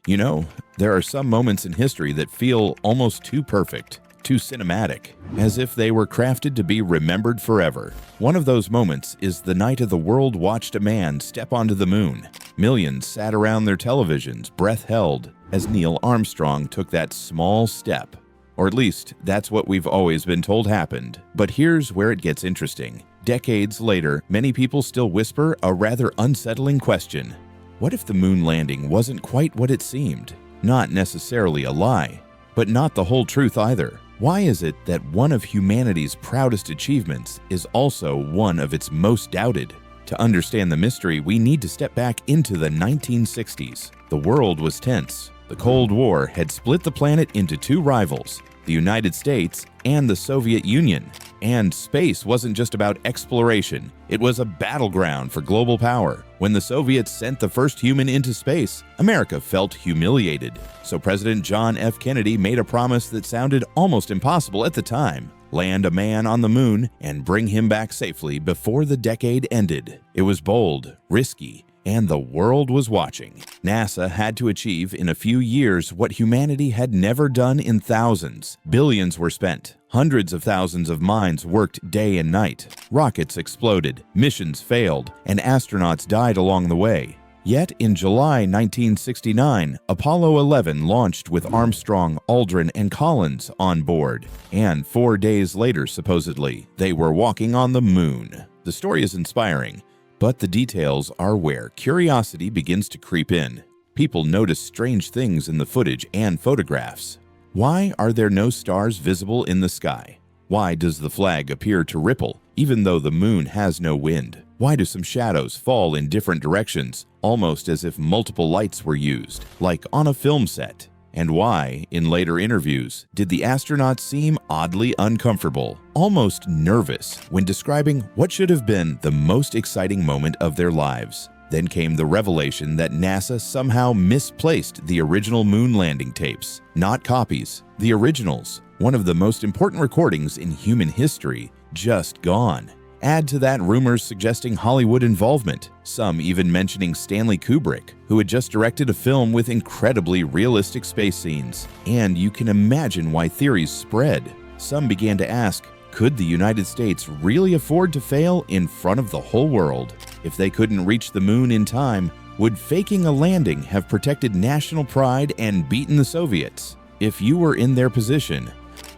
You know, there are some moments in history that feel almost too perfect, too cinematic, as if they were crafted to be remembered forever. One of those moments is the night of the world watched a man step onto the moon. Millions sat around their televisions, breath held, as Neil Armstrong took that small step. Or at least, that's what we've always been told happened. But here's where it gets interesting. Decades later, many people still whisper a rather unsettling question. What if the moon landing wasn't quite what it seemed? Not necessarily a lie, but not the whole truth either. Why is it that one of humanity's proudest achievements is also one of its most doubted? To understand the mystery, we need to step back into the 1960s. The world was tense. The Cold War had split the planet into two rivals, the United States and the Soviet Union. And space wasn't just about exploration, it was a battleground for global power. When the Soviets sent the first human into space, America felt humiliated. So President John F. Kennedy made a promise that sounded almost impossible at the time: land a man on the moon and bring him back safely before the decade ended. It was bold, risky, and the world was watching. NASA had to achieve in a few years what humanity had never done in thousands. Billions were spent. Hundreds of thousands of minds worked day and night. Rockets exploded, missions failed, and astronauts died along the way. Yet in July 1969, Apollo 11 launched with Armstrong, Aldrin, and Collins on board. And 4 days later, supposedly, they were walking on the moon. The story is inspiring, but the details are where curiosity begins to creep in. People notice strange things in the footage and photographs. Why are there no stars visible in the sky? Why does the flag appear to ripple, even though the moon has no wind? Why do some shadows fall in different directions, almost as if multiple lights were used, like on a film set? And why, in later interviews, did the astronauts seem oddly uncomfortable, almost nervous, when describing what should have been the most exciting moment of their lives? Then came the revelation that NASA somehow misplaced the original moon landing tapes. Not copies, the originals. One of the most important recordings in human history, just gone. Add to that rumors suggesting Hollywood involvement, some even mentioning Stanley Kubrick, who had just directed a film with incredibly realistic space scenes. And you can imagine why theories spread. Some began to ask, could the United States really afford to fail in front of the whole world? If they couldn't reach the moon in time, would faking a landing have protected national pride and beaten the Soviets? If you were in their position,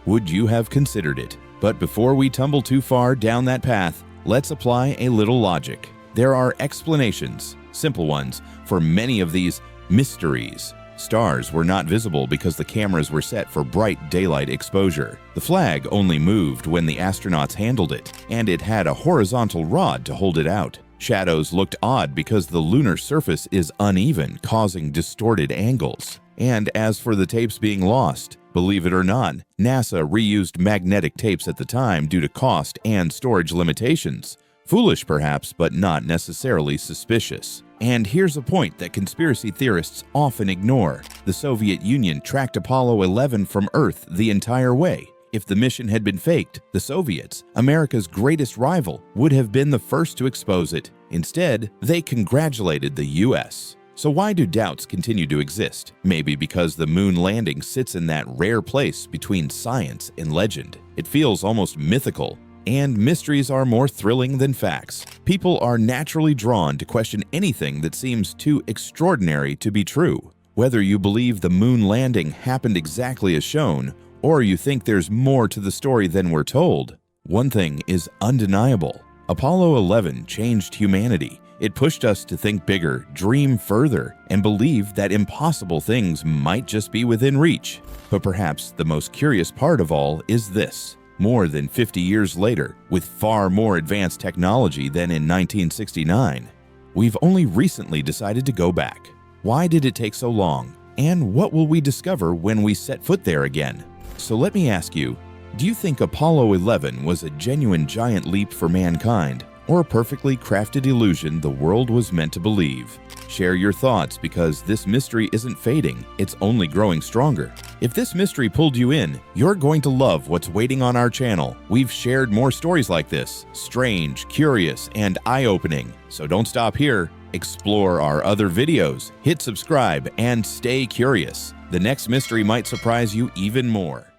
would you have considered it? But before we tumble too far down that path, let's apply a little logic. There are explanations, simple ones, for many of these mysteries. Stars were not visible because the cameras were set for bright daylight exposure. The flag only moved when the astronauts handled it, and it had a horizontal rod to hold it out. Shadows looked odd because the lunar surface is uneven, causing distorted angles. And as for the tapes being lost, believe it or not, NASA reused magnetic tapes at the time due to cost and storage limitations. Foolish perhaps, but not necessarily suspicious. And here's a point that conspiracy theorists often ignore. The Soviet Union tracked Apollo 11 from Earth the entire way. If the mission had been faked, the Soviets, America's greatest rival, would have been the first to expose it. Instead, they congratulated the US. So why do doubts continue to exist? Maybe because the moon landing sits in that rare place between science and legend. It feels almost mythical, and mysteries are more thrilling than facts. People are naturally drawn to question anything that seems too extraordinary to be true. Whether you believe the moon landing happened exactly as shown, or you think there's more to the story than we're told, one thing is undeniable. Apollo 11 changed humanity. It pushed us to think bigger, dream further, and believe that impossible things might just be within reach. But perhaps the most curious part of all is this. More than 50 years later, with far more advanced technology than in 1969, we've only recently decided to go back. Why did it take so long? And what will we discover when we set foot there again? So let me ask you, do you think Apollo 11 was a genuine giant leap for mankind, or a perfectly crafted illusion the world was meant to believe? Share your thoughts, because this mystery isn't fading, it's only growing stronger. If this mystery pulled you in, you're going to love what's waiting on our channel. We've shared more stories like this, strange, curious, and eye-opening. So don't stop here. Explore our other videos, hit subscribe, and stay curious. The next mystery might surprise you even more.